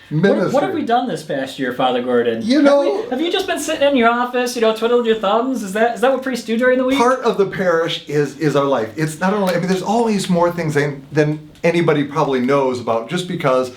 Ministry. What have we done this past year, Father Gordon? Have you just been sitting in your office, twiddling your thumbs? Is that what priests do during the week? Part of the parish is our life. It's not only, there's always more things than anybody probably knows about, just because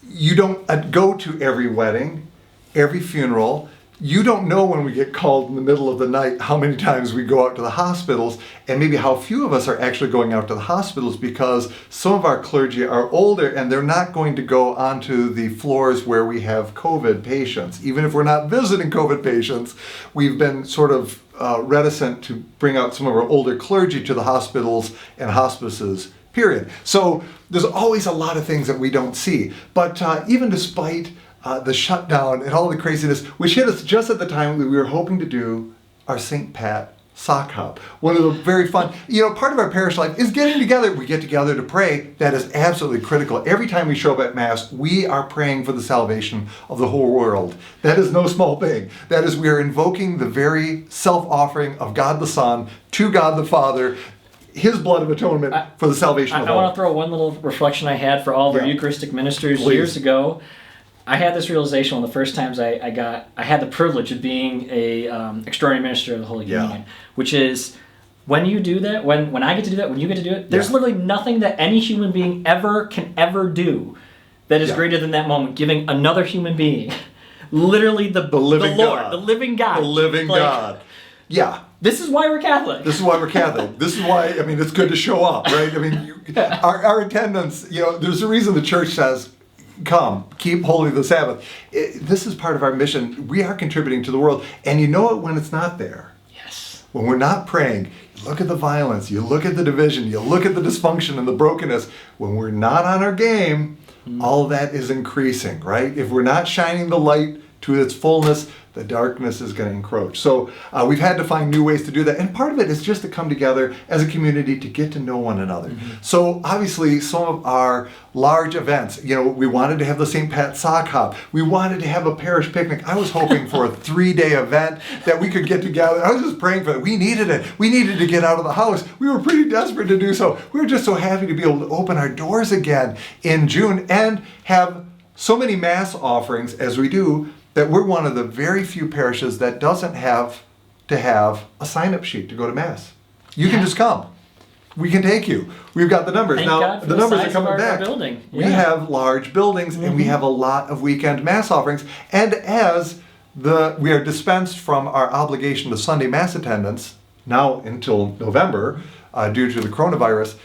you don't go to every wedding, every funeral. You don't know when we get called in the middle of the night how many times we go out to the hospitals, and maybe how few of us are actually going out to the hospitals, because some of our clergy are older and they're not going to go onto the floors where we have COVID patients. Even if we're not visiting COVID patients, we've been sort of reticent to bring out some of our older clergy to the hospitals and hospices, period. So there's always a lot of things that we don't see. But even despite the shutdown and all the craziness, which hit us just at the time that we were hoping to do our St. Pat sock hop. One of the very fun, part of our parish life is getting together. We get together to pray. That is absolutely critical. Every time we show up at Mass, we are praying for the salvation of the whole world. That is no small thing. That is, we are invoking the very self-offering of God the Son to God the Father, His blood of atonement for the salvation of all. I want to throw one little reflection I had for all of our Eucharistic ministers years ago. I had this realization one of the first times I had the privilege of being a extraordinary minister of the Holy Communion, which is when you do that, when I get to do that, when you get to do it, there's literally nothing that any human being can ever do that is greater than that moment, giving another human being, literally the living Lord, God. The living God. The living God. Yeah. This is why we're Catholic. This is why we're Catholic. This is why, it's good to show up, right? Our attendance, there's a reason the church says, come, keep holy the Sabbath. This is part of our mission. We are contributing to the world. And you know it when it's not there. Yes. When we're not praying, you look at the violence, you look at the division, you look at the dysfunction and the brokenness. When we're not on our game, all of that is increasing, right? If we're not shining the light to its fullness, the darkness is going to encroach. So we've had to find new ways to do that. And part of it is just to come together as a community to get to know one another. Mm-hmm. So obviously some of our large events, we wanted to have the St. Pat sock hop. We wanted to have a parish picnic. I was hoping for a 3-day event that we could get together. I was just praying for that. We needed it. We needed to get out of the house. We were pretty desperate to do so. We were just so happy to be able to open our doors again in June and have so many Mass offerings as we do, that we're one of the very few parishes that doesn't have to have a sign-up sheet to go to Mass. You can just come. We can take you. We've got the numbers. Thank now, God for the numbers are coming back. Building. We have large buildings, and we have a lot of weekend Mass offerings. And as we are dispensed from our obligation to Sunday Mass attendance, now until November, due to the coronavirus,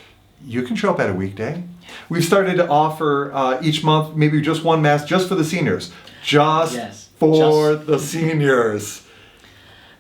you can show up at a weekday. We've started to offer each month maybe just one Mass just for the seniors. For the seniors.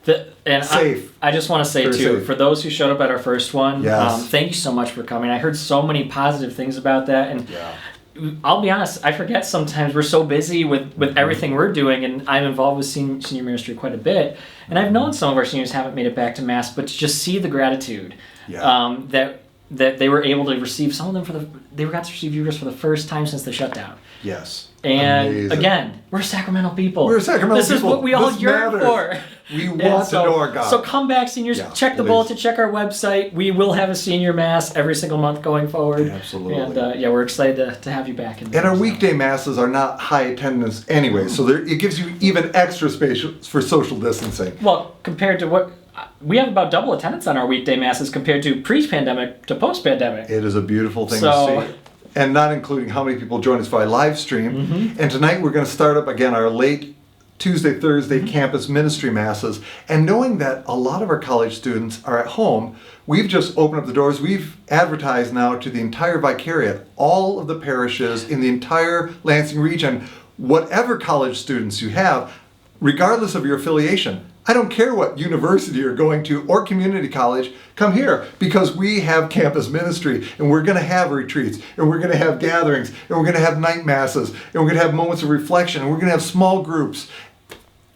Safe. I just want to say, too, safe. for those who showed up at our first one, yes. Thank you so much for coming. I heard so many positive things about that. And I'll be honest, I forget sometimes we're so busy with everything we're doing, and I'm involved with senior ministry quite a bit. And I've known some of our seniors haven't made it back to Mass, but to just see the gratitude that they were able to receive. Some of them they got to receive Eucharist for the first time since the shutdown. Yes. And amazing. Again, we're Sacramental people. This is what we all yearn for. We want to know our God. So come back, seniors. Check the bulletin. Check our website. We will have a senior Mass every single month going forward. Absolutely. And we're excited to have you back. And our weekday Masses are not high attendance anyway, so it gives you even extra space for social distancing. Well, compared to what... We have about double attendance on our weekday Masses compared to pre-pandemic to post-pandemic. It is a beautiful thing to see. And not including how many people join us via live stream. Mm-hmm. And tonight we're going to start up again our late Tuesday, Thursday campus ministry Masses. And knowing that a lot of our college students are at home, we've just opened up the doors. We've advertised now to the entire vicariate, all of the parishes in the entire Lansing region, whatever college students you have, regardless of your affiliation. I don't care what university you're going to or community college, come here, because we have campus ministry, and we're going to have retreats, and we're going to have gatherings, and we're going to have night Masses, and we're going to have moments of reflection, and we're going to have small groups.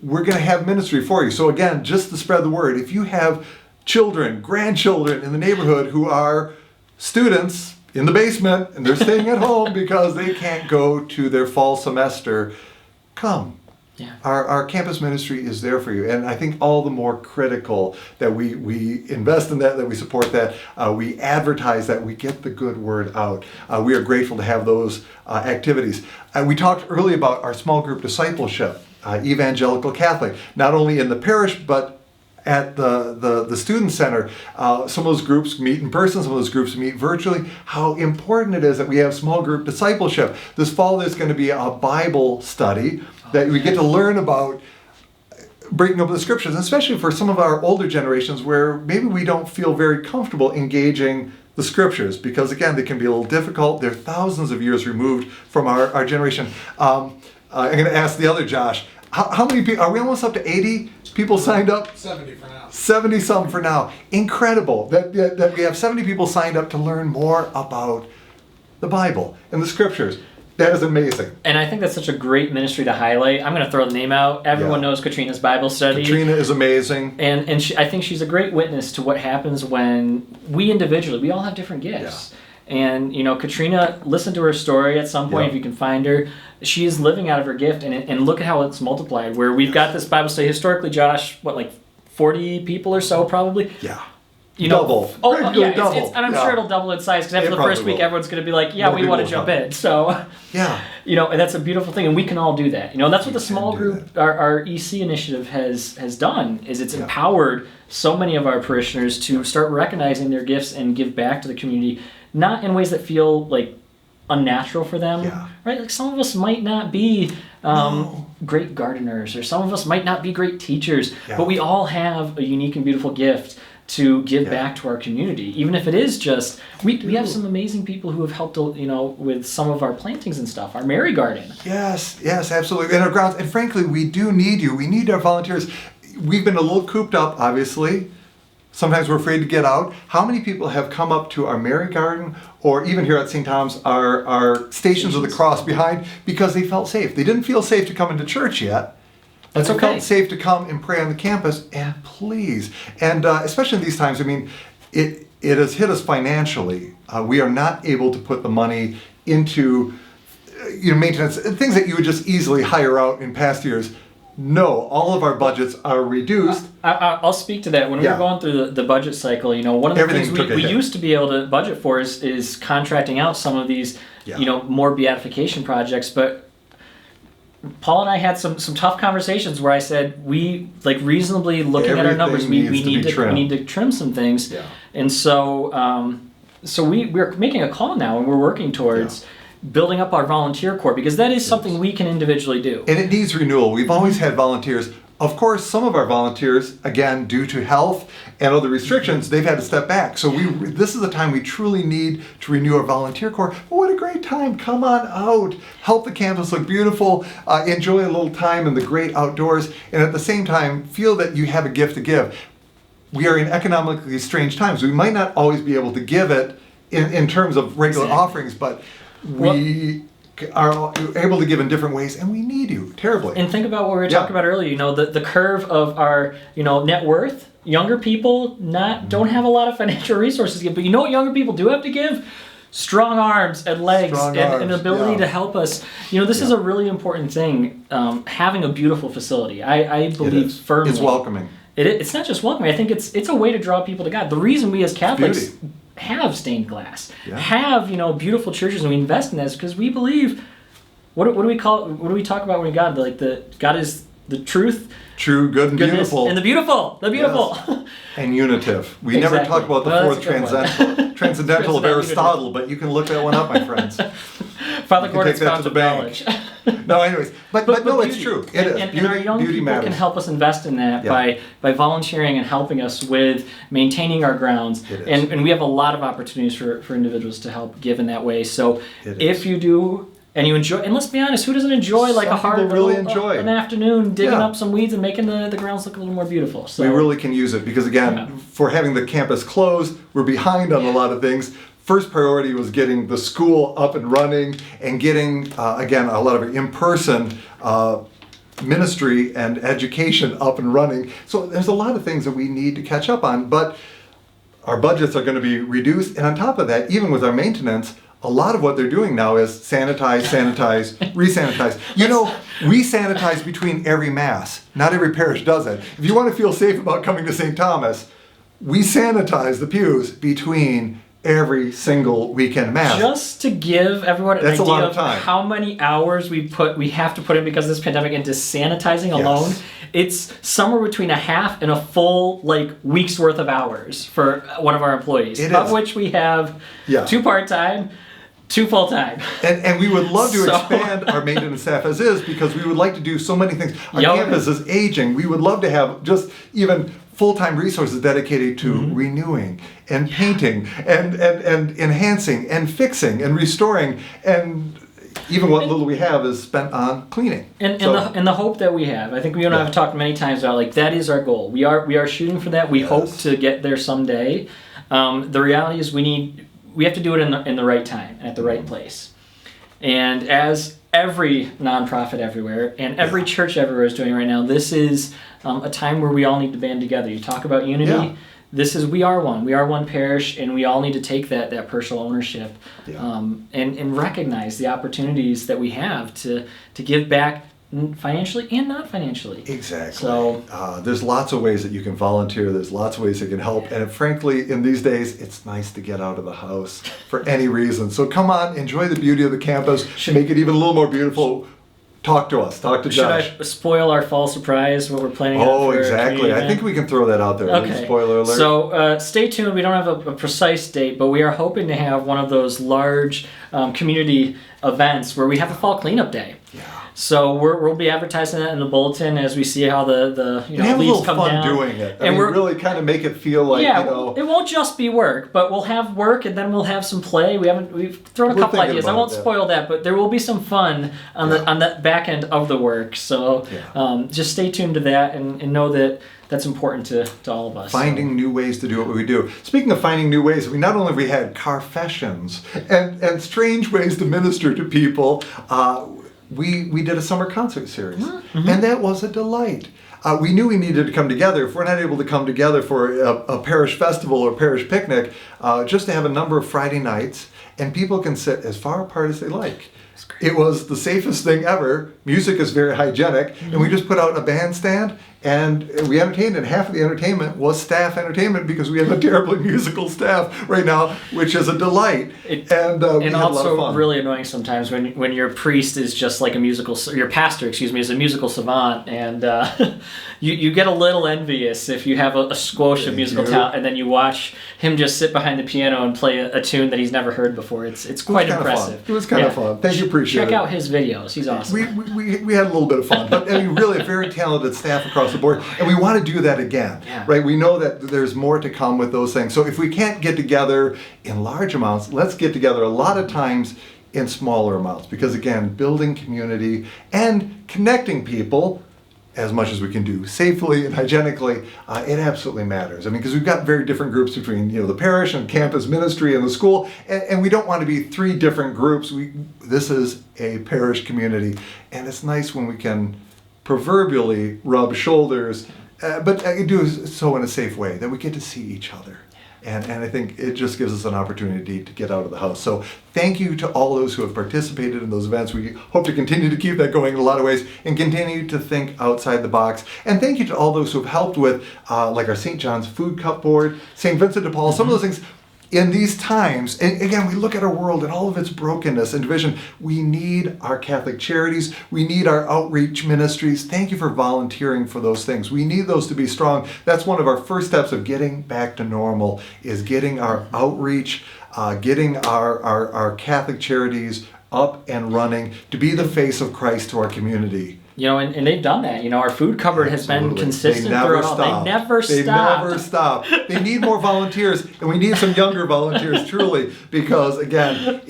We're going to have ministry for you. So again, just to spread the word, if you have children, grandchildren in the neighborhood who are students in the basement, and they're staying at home because they can't go to their fall semester, come. Yeah. Our campus ministry is there for you, and I think all the more critical that we invest in that we support that, we advertise that, we get the good word out. We are grateful to have those activities. We talked earlier about our small group discipleship, Evangelical Catholic, not only in the parish but at the student center. Some of those groups meet in person, some of those groups meet virtually. How important it is that we have small group discipleship. This fall there's going to be a Bible study that we get to learn about breaking open the scriptures, especially for some of our older generations where maybe we don't feel very comfortable engaging the scriptures, because again, they can be a little difficult. They're thousands of years removed from our generation. I'm going to ask the other Josh, how many people, are we almost up to 80 people signed up? 70 for now. 70 some for now. Incredible that we have 70 people signed up to learn more about the Bible and the scriptures. That is amazing. And I think that's such a great ministry to highlight. I'm going to throw the name out. Everyone knows Katrina's Bible study. Katrina is amazing. And I think she's a great witness to what happens when we individually, we all have different gifts. Yeah. And, Katrina, listen to her story at some point if you can find her. She is living out of her gift, and look at how it's multiplied, where we've got this Bible study. Historically, Josh, 40 people or so probably? Yeah. Double. Double. And I'm sure it'll double in size, because after the first week, everyone's going to be like, we want to jump in. So, and that's a beautiful thing, and we can all do that. And that's what the small group, our EC initiative has done, is it's empowered so many of our parishioners to start recognizing their gifts and give back to the community, not in ways that feel like unnatural for them, right? Like some of us might not be great gardeners, or some of us might not be great teachers, but we all have a unique and beautiful gift to give back to our community, even if it is just we have some amazing people who have helped with some of our plantings and stuff, our Mary Garden. Yes, absolutely. And our grounds, and frankly, we do need you. We need our volunteers. We've been a little cooped up, obviously. Sometimes we're afraid to get out. How many people have come up to our Mary Garden, or even here at St. Tom's, our Stations of the Cross behind, because they felt safe? They didn't feel safe to come into church yet. That's okay. They felt safe to come and pray on the campus, and please. And especially in these times, it has hit us financially. We are not able to put the money into maintenance, things that you would just easily hire out in past years. No, all of our budgets are reduced. I'll speak to that. When we were going through the budget cycle, one of the things we used to be able to budget for is contracting out some of these, more beatification projects. But Paul and I had some tough conversations where I said, we, reasonably looking at our numbers, we need to trim some things. Yeah. And so we're making a call now, and we're working towards building up our volunteer corps, because that is something we can individually do. And it needs renewal. We've always had volunteers. Of course, some of our volunteers, again, due to health and other restrictions, they've had to step back. So this is the time we truly need to renew our volunteer corps. But what a great time. Come on out. Help the campus look beautiful. Enjoy a little time in the great outdoors. And at the same time, feel that you have a gift to give. We are in economically strange times. We might not always be able to give it in terms of regular offerings, but we are able to give in different ways, and we need you terribly. And think about what we were talking about earlier. The curve of our net worth. Younger people don't have a lot of financial resources to give, but what younger people do have to give? Strong arms and legs and an ability to help us. This is a really important thing. Having a beautiful facility, I believe firmly. It's welcoming. It's not just welcoming. I think it's a way to draw people to God. The reason we as Catholics have stained glass, have beautiful churches, and we invest in this because we believe. What do we call? What do we talk about when God? God is the truth, true, good, and beautiful, and the beautiful, yes. And unitive. We never talk about the fourth transcendental of Aristotle, but you can look that one up, my friends. Father Gordon's fountain of knowledge. No, anyways, but no, it's true. It is. And our young people can help us invest in that by volunteering and helping us with maintaining our grounds. And we have a lot of opportunities for individuals to help give in that way. So if you do, and you enjoy, and let's be honest, who doesn't enjoy an afternoon digging up some weeds and making the grounds look a little more beautiful? So we really can use it because, again, for having the campus closed, we're behind on a lot of things. First priority was getting the school up and running and getting, again, a lot of in-person ministry and education up and running. So there's a lot of things that we need to catch up on, but our budgets are going to be reduced. And on top of that, even with our maintenance, a lot of what they're doing now is sanitize, re-sanitize. You know, we sanitize between every Mass. Not every parish does it. If you want to feel safe about coming to St. Thomas, we sanitize the pews between every single weekend Mass. Just to give everyone an That's a idea lot of of time. how many hours we have to put in because of this pandemic into sanitizing alone, it's somewhere between a half and a full week's worth of hours for one of our employees. Of which we have 2 part-time, 2 full-time. And we would love to expand our maintenance staff as is, because we would like to do so many things. Our campus is aging. We would love to have just even full-time resources dedicated to renewing and painting and enhancing and fixing and restoring, and even what little we have is spent on cleaning. And the hope that we have, I think we and I have talked many times about that is our goal. We are shooting for that. We hope to get there someday. The reality is we have to do it in the right time and at the right place. And as every nonprofit everywhere and every church everywhere is doing right now, this is a time where we all need to band together. You talk about unity. Yeah. We are one. We are one parish, and we all need to take that personal ownership and recognize the opportunities that we have to give back financially and not financially. Exactly. So there's lots of ways that you can volunteer. There's lots of ways that can help. And frankly, in these days, it's nice to get out of the house for any reason. So come on, enjoy the beauty of the campus. Make it even a little more beautiful. Talk to us. Talk to Josh. Should I spoil our fall surprise, what we're planning on for exactly. I think we can throw that out there. Okay. Spoiler alert. So stay tuned. We don't have a precise date, but we are hoping to have one of those large community events where we have a fall cleanup day. Yeah. So we'll be advertising that in the bulletin as we see how the leaves come down. And have a little fun doing it. And we really kind of make it feel like, it won't just be work, but we'll have work and then we'll have some play. We've thrown a couple ideas. I won't spoil that, but there will be some fun on the back end of the work. So just stay tuned to that and know that that's important to all of us. Finding new ways to do what we do. Speaking of finding new ways, we not only had carfessions and strange ways to minister to people, we did a summer concert series, and that was a delight. We knew we needed to come together. If we're not able to come together for a parish festival or parish picnic, just to have a number of Friday nights, and people can sit as far apart as they like. It was the safest thing ever. Music is very hygienic, and we just put out a bandstand, and we entertained, and half of the entertainment was staff entertainment because we have a terribly musical staff right now, which is a delight. We had also a lot of fun. Really annoying sometimes when your priest is just like your pastor, is a musical savant, and you get a little envious if you have a squash of musical talent, and then you watch him just sit behind the piano and play a tune that he's never heard before. It's quite impressive. It was kind of fun. Thank you, appreciate it. Check out his videos. He's awesome. We had a little bit of fun, but really a very talented staff across the board, and we want to do that again, right? We know that there's more to come with those things. So if we can't get together in large amounts, let's get together a lot of times in smaller amounts, because again, building community and connecting people as much as we can do safely and hygienically, it absolutely matters. I mean, because we've got very different groups between the parish and campus ministry and the school, and we don't want to be 3 different groups. This is a parish community, and it's nice when we can proverbially rub shoulders, but do so in a safe way, that we get to see each other. And I think it just gives us an opportunity to get out of the house. So thank you to all those who have participated in those events. We hope to continue to keep that going in a lot of ways and continue to think outside the box. And thank you to all those who have helped with, like our St. John's Food Cup Board, St. Vincent de Paul, some of those things. In these times, and again, we look at our world and all of its brokenness and division. We need our Catholic Charities. We need our outreach ministries. Thank you for volunteering for those things. We need those to be strong. That's one of our first steps of getting back to normal, is getting our outreach, getting our Catholic Charities up and running to be the face of Christ to our community. And they've done that. Our food cupboard has been consistent throughout. They never stop. They need more volunteers, and we need some younger volunteers, truly, because again,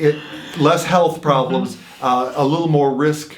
less health problems, a little more risk,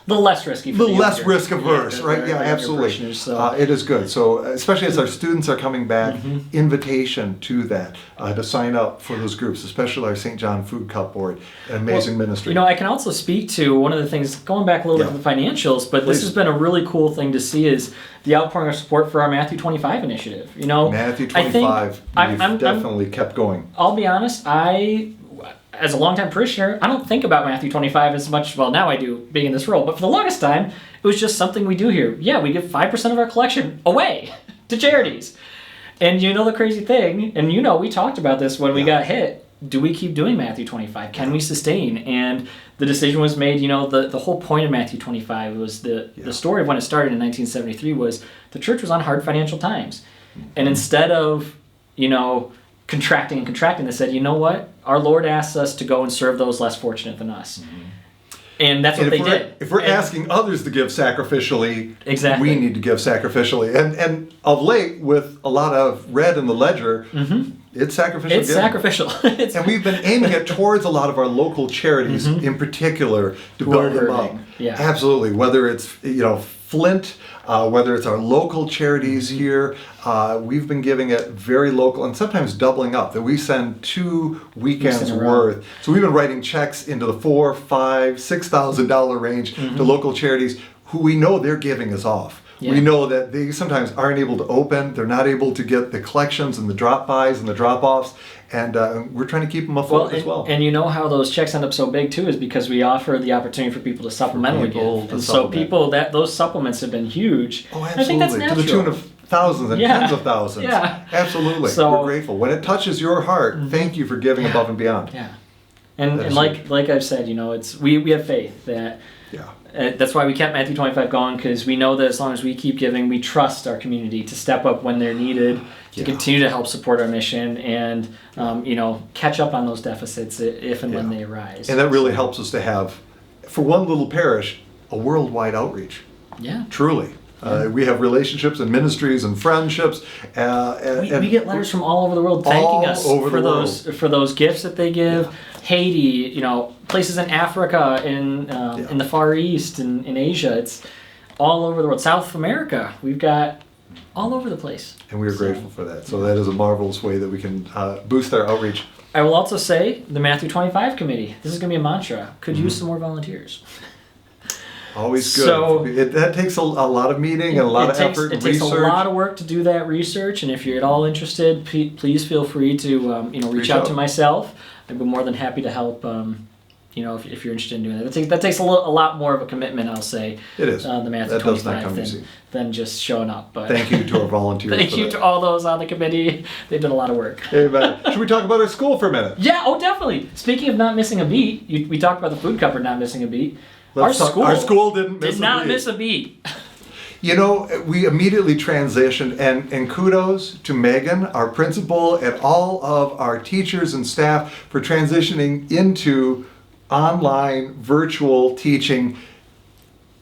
little less risky. For a little the less younger, risk averse, right? Yeah, absolutely. So. It is good. So especially as our students are coming back, invitation to that, to sign up for those groups, especially our St. John Food Cup Board, an amazing ministry. I can also speak to one of the things, going back a little bit to the financials, but this has been a really cool thing to see is the outpouring of support for our Matthew 25 initiative. Matthew 25, we've definitely kept going. I'll be honest, as a longtime parishioner, I don't think about Matthew 25 as much, well, now I do, being in this role, but for the longest time, it was just something we do here. Yeah, we give 5% of our collection away to charities. And the crazy thing, and we talked about this when we got hit, do we keep doing Matthew 25? Can we sustain? And the decision was made, the whole point of Matthew 25 was the story of when it started in 1973 was the church was on hard financial times. And instead of, contracting, they said, you know what? Our Lord asks us to go and serve those less fortunate than us. And that's what they did. If we're asking others to give sacrificially, exactly, we need to give sacrificially. And of late, with a lot of red in the ledger, it's sacrificial. It's sacrificial. And we've been aiming it towards a lot of our local charities in particular to build them up. Yeah. Absolutely. Whether it's Flint, whether it's our local charities here, we've been giving it very local and sometimes doubling up. That we send 2 weekends worth. So we've been writing checks into the $4,000, $5,000, $6,000 range to local charities who we know their giving is off. Yeah. We know that they sometimes aren't able to open. They're not able to get the collections and the drop-bys and the drop-offs. And we're trying to keep them afloat as well. And how those checks end up so big too is because we offer the opportunity for people to supplementally give. And so those supplements have been huge. Oh, absolutely. I think that's natural. To the tune of thousands and tens of thousands. Yeah. Absolutely. So, we're grateful. When it touches your heart, thank you for giving above and beyond. Yeah. And like I've said, it's we have faith that. Yeah. That's why we kept Matthew 25 going, because we know that as long as we keep giving, we trust our community to step up when they're needed, to continue to help support our mission, and catch up on those deficits if and when they arise. And that really helps us to have, for one little parish, a worldwide outreach. Yeah. Truly. We have relationships and ministries and friendships. We get letters from all over the world thanking us for those gifts that they give. Yeah. Haiti, places in Africa, in the Far East, in Asia. It's all over the world. South America, we've got all over the place. And we are grateful for that. So that is a marvelous way that we can boost our outreach. I will also say the Matthew 25 committee. This is going to be a mantra. Could use some more volunteers. Always good. So that takes a lot of meeting and a lot of effort and research. It takes a lot of work to do that research. And if you're at all interested, please feel free to reach out to myself. I'd be more than happy to help. If you're interested in doing that, that takes a lot more of a commitment. I'll say it is. The Matthew 25 than just showing up. But thank you to our volunteers. Thank you to all those on the committee. They did a lot of work. Amen. Should we talk about our school for a minute? Yeah. Oh, definitely. Speaking of not missing a beat, we talked about the food cupboard not missing a beat. Our school did not miss a beat. We immediately transitioned, and kudos to Megan, our principal, and all of our teachers and staff for transitioning into online virtual teaching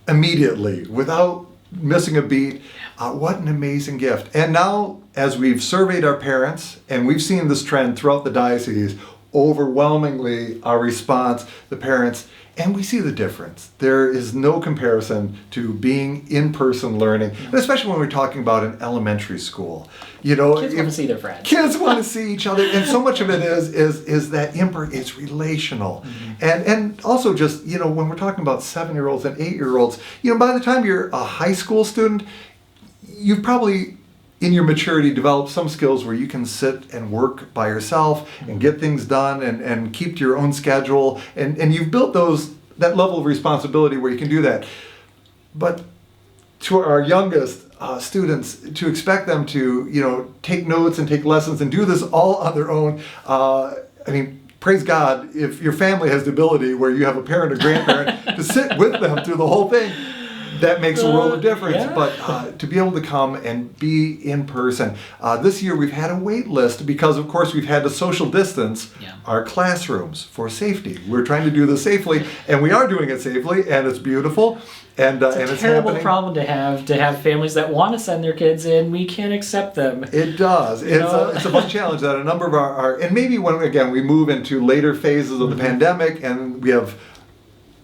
immediately without missing a beat. What an amazing gift. And now, as we've surveyed our parents, and we've seen this trend throughout the diocese, overwhelmingly our response, the parents, and we see the difference. There is no comparison to being in-person learning, and especially when we're talking about an elementary school. Kids want to see their friends. Kids want to see each other, and so much of it is that it's relational. And also just, when we're talking about 7-year-olds and 8-year-olds, by the time you're a high school student, you've probably in your maturity develop some skills where you can sit and work by yourself and get things done and keep to your own schedule, and you've built that level of responsibility where you can do that. But to our youngest students, to expect them to take notes and take lessons and do this all on their own, praise God if your family has the ability where you have a parent or grandparent to sit with them through the whole thing. That makes a world of difference. Yeah. But to be able to come and be in person. This year we've had a wait list because, of course, we've had to social distance our classrooms for safety. We're trying to do this safely, and we are doing it safely, and it's beautiful. And it's a terrible happening. Problem to have families that want to send their kids in. We can't accept them. It does. It's a fun challenge that a number of our and maybe when, again, we move into later phases of the pandemic and we have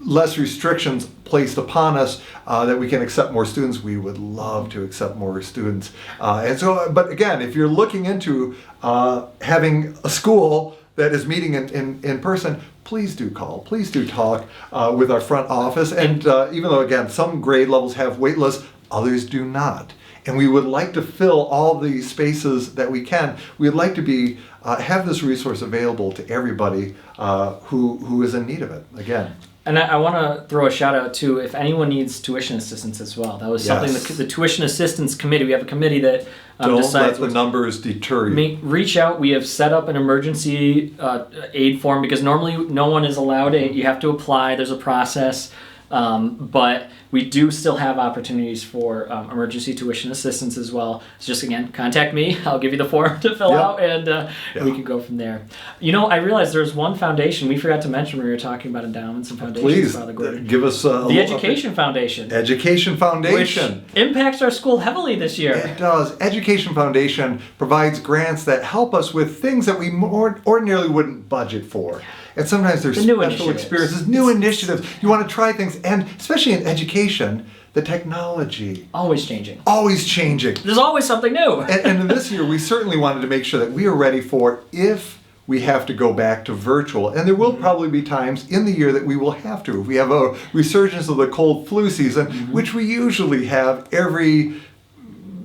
less restrictions placed upon us, that we can accept more students, we would love to accept more students. But again, if you're looking into having a school that is meeting in person, please do call, please do talk with our front office. And even though, again, some grade levels have wait lists, others do not. And we would like to fill all the spaces that we can. We'd like to have this resource available to everybody who is in need of it, again. And I want to throw a shout out to if anyone needs tuition assistance as well. That was something the tuition assistance committee. We have a committee that don't let the numbers deter you. Reach out. We have set up an emergency aid form because normally no one is allowed it. You have to apply. There's a process. But we do still have opportunities for emergency tuition assistance as well. So just, again, contact me. I'll give you the form to fill out, and we can go from there. I realized there's one foundation we forgot to mention when we were talking about endowments and foundations. Please, Father Gordon. Give us the Education Foundation. Education Foundation. Which impacts our school heavily this year. It does. Education Foundation provides grants that help us with things that we more ordinarily wouldn't budget for. And sometimes there's special experiences, new initiatives. You want to try things, and especially in education, the technology. Always changing. Always changing. There's always something new. and this year, we certainly wanted to make sure that we are ready for if we have to go back to virtual. And there will probably be times in the year that we will have to. If we have a resurgence of the cold flu season, which we usually have every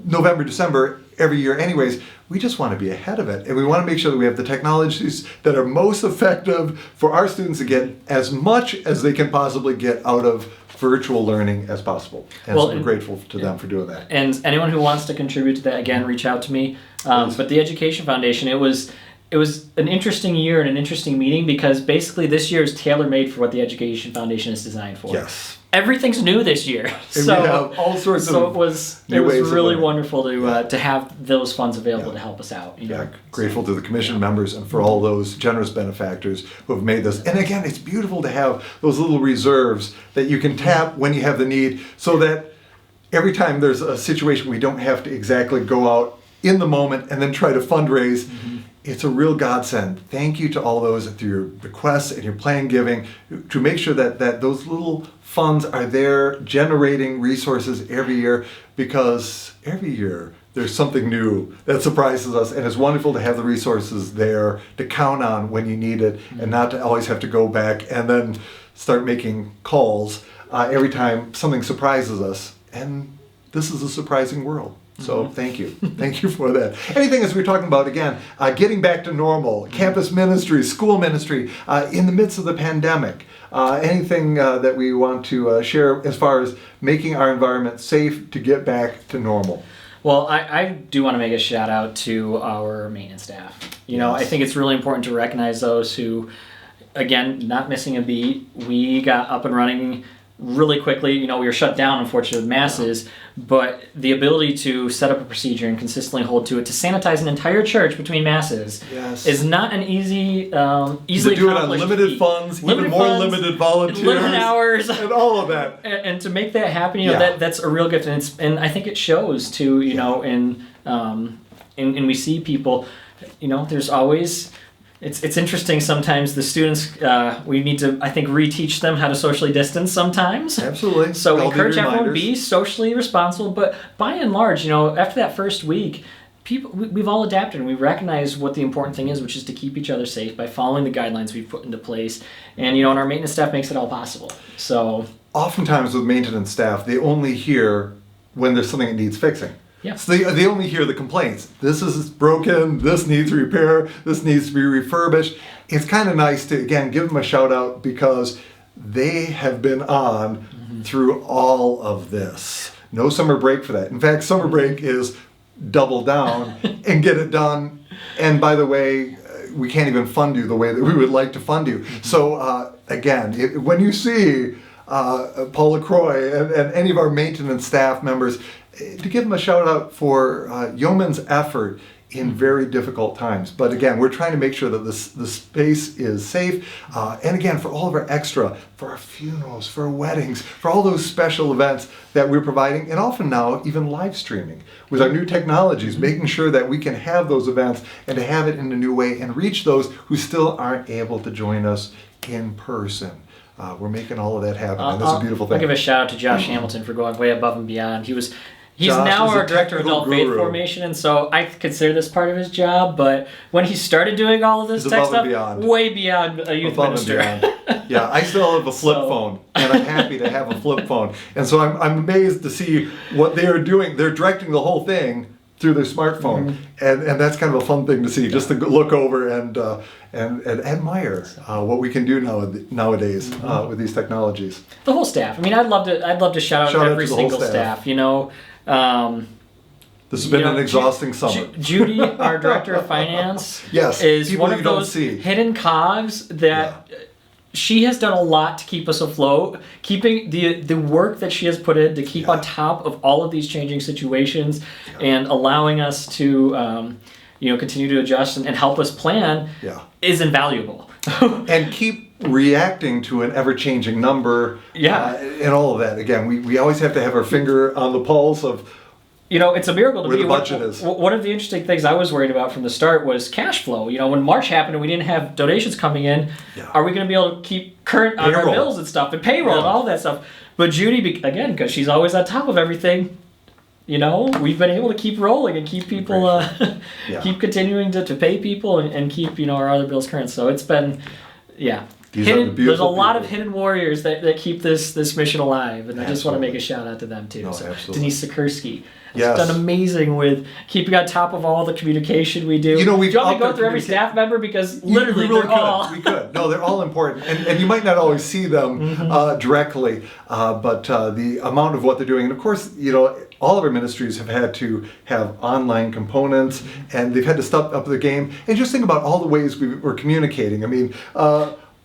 November, December, every year anyways, we just want to be ahead of it. And we want to make sure that we have the technologies that are most effective for our students to get as much as they can possibly get out of virtual learning as possible. And so we're grateful to them for doing that. And anyone who wants to contribute to that, again, reach out to me. But the Education Foundation, it was an interesting year and an interesting meeting because basically this year is tailor-made for what the Education Foundation is designed for. Yes. Everything's new this year, and we have all sorts of it was really wonderful to have those funds available to help us out. Grateful to the commission members and for all those generous benefactors who have made this. And again, it's beautiful to have those little reserves that you can tap when you have the need, so that every time there's a situation we don't have to exactly go out in the moment and then try to fundraise. It's a real godsend. Thank you to all those through your requests and your plan giving to make sure that those little funds are there generating resources every year, because every year there's something new that surprises us, and it's wonderful to have the resources there to count on when you need it and not to always have to go back and then start making calls every time something surprises us. And this is a surprising world. So thank you. Thank you for that. Anything as we're talking about, again, getting back to normal, campus ministry, school ministry, in the midst of the pandemic, anything that we want to share as far as making our environment safe to get back to normal. Well, I do want to make a shout out to our maintenance staff. I think it's really important to recognize those who, again, not missing a beat. We got up and running really quickly. We were shut down, unfortunately, with masses, but the ability to set up a procedure and consistently hold to it, to sanitize an entire church between masses, is not an easily to do it on limited funds, even more limited volunteers, limited hours, and all of that. And to make that happen, that's a real gift, and I think it shows too. And we see people. There's always. It's interesting sometimes the students, we need to, I think, reteach them how to socially distance sometimes. Absolutely. So we encourage everyone to be socially responsible, but by and large, after that first week, we've all adapted and we recognize what the important thing is, which is to keep each other safe by following the guidelines we've put into place. And, and our maintenance staff makes it all possible. So oftentimes with maintenance staff, they only hear when there's something that needs fixing. Yeah. So they only hear the complaints. This is broken, this needs repair, this needs to be refurbished. It's kind of nice to, again, give them a shout out because they have been on through all of this. No summer break for that. In fact, summer break is double down and get it done. And by the way, we can't even fund you the way that we would like to fund you. So again, when you see Paul LaCroix and any of our maintenance staff members, to give them a shout out for yeoman's effort in very difficult times. But again, we're trying to make sure that the space is safe. And again, for all of our extra, for our funerals, for our weddings, for all those special events that we're providing, and often now even live streaming with our new technologies, making sure that we can have those events and to have it in a new way and reach those who still aren't able to join us in person. we're making all of that happen, and that's a beautiful thing. I'll give a shout out to Josh Hamilton for going way above and beyond. He's Josh now is our a director of technical adult faith guru. formation, and so I consider this part of his job. But when he started doing all of this He's tech above and stuff, beyond. way beyond a youth Above minister. and beyond. Yeah, I still have a flip phone, and I'm happy to have a flip phone. And so I'm amazed to see what they are doing. They're directing the whole thing through their smartphone, and that's kind of a fun thing to see, just to look over and admire what we can do nowadays with these technologies. The whole staff. I mean, I'd love to shout out every to the whole single staff. You know. This has been an exhausting summer. Judy, our director of finance, Yes, is people one of you don't those see. hidden cogs that she has done a lot to keep us afloat, keeping the work that she has put in to keep on top of all of these changing situations and allowing us to continue to adjust and help us plan is invaluable. And keep reacting to an ever-changing number and all of that. Again, we always have to have our finger on the pulse of it's a miracle to where me. the budget is. One of the interesting things I was worried about from the start was cash flow. When March happened and we didn't have donations coming in, are we going to be able to keep current on our bills and stuff and payroll and all that stuff? But Judy, again, because she's always on top of everything, we've been able to keep rolling and keep people, keep continuing to pay people and keep our other bills current. So it's been, there's a lot of hidden warriors that keep this mission alive, and I just want to make a shout out to them too. Denise Sikorsky has done amazing with keeping on top of all the communication we do. We've do you want me to go upped through every staff member, because literally we they're all. We could. No, they're all important, and you might not always see them directly, but the amount of what they're doing, and of course, all of our ministries have had to have online components, and they've had to step up the game. And just think about all the ways we're communicating. I mean.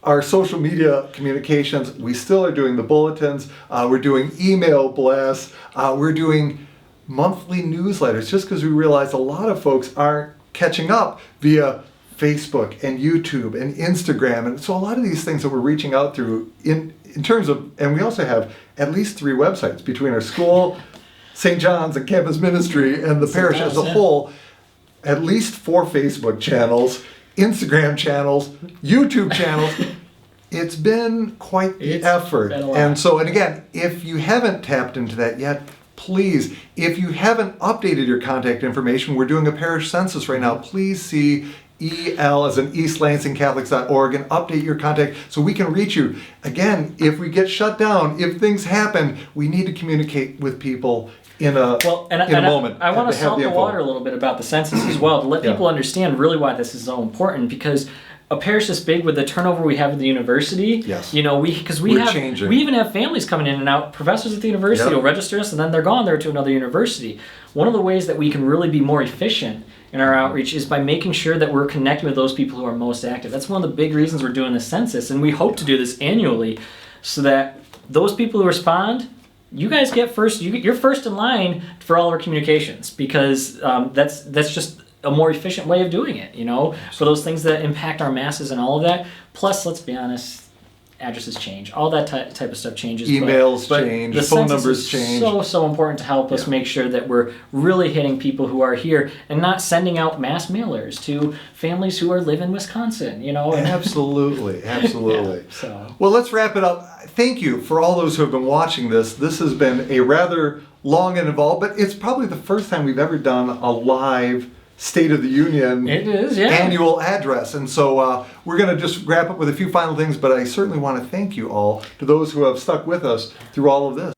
Our social media communications, we still are doing the bulletins, we're doing email blasts, we're doing monthly newsletters, just because we realize a lot of folks aren't catching up via Facebook and YouTube and Instagram. And so a lot of these things that we're reaching out through in terms of, and we also have at least 3 websites between our school, St. John's and campus ministry, and the parish as a whole, at least 4 Facebook channels, Instagram channels, YouTube channels. It's been quite the effort. And again, if you haven't tapped into that yet, please, if you haven't updated your contact information, we're doing a parish census right now. Please see EL as in eastlansingcatholics.org and update your contact so we can reach you. Again, if we get shut down, if things happen, we need to communicate with people in a moment. I want to salt the water a little bit about the census as well, to let people understand really why this is so important, because a parish this big with the turnover we have at the university, we even have families coming in and out, professors at the university will register us and then they're gone there to another university. One of the ways that we can really be more efficient in our outreach is by making sure that we're connecting with those people who are most active. That's one of the big reasons we're doing the census, and we hope to do this annually so that those people who respond, you guys get first. You're first in line for all our communications, because that's just a more efficient way of doing it. For those things that impact our masses and all of that. Plus, let's be honest, addresses change. All that type of stuff changes. Emails change. The phone census numbers is change. So important to help us make sure that we're really hitting people who are here and not sending out mass mailers to families who live in Wisconsin. Absolutely. Well, let's wrap it up. Thank you for all those who have been watching this. This has been a rather long and involved, but it's probably the first time we've ever done a live State of the Union annual address. And so we're going to just wrap up with a few final things, but I certainly want to thank you all, to those who have stuck with us through all of this.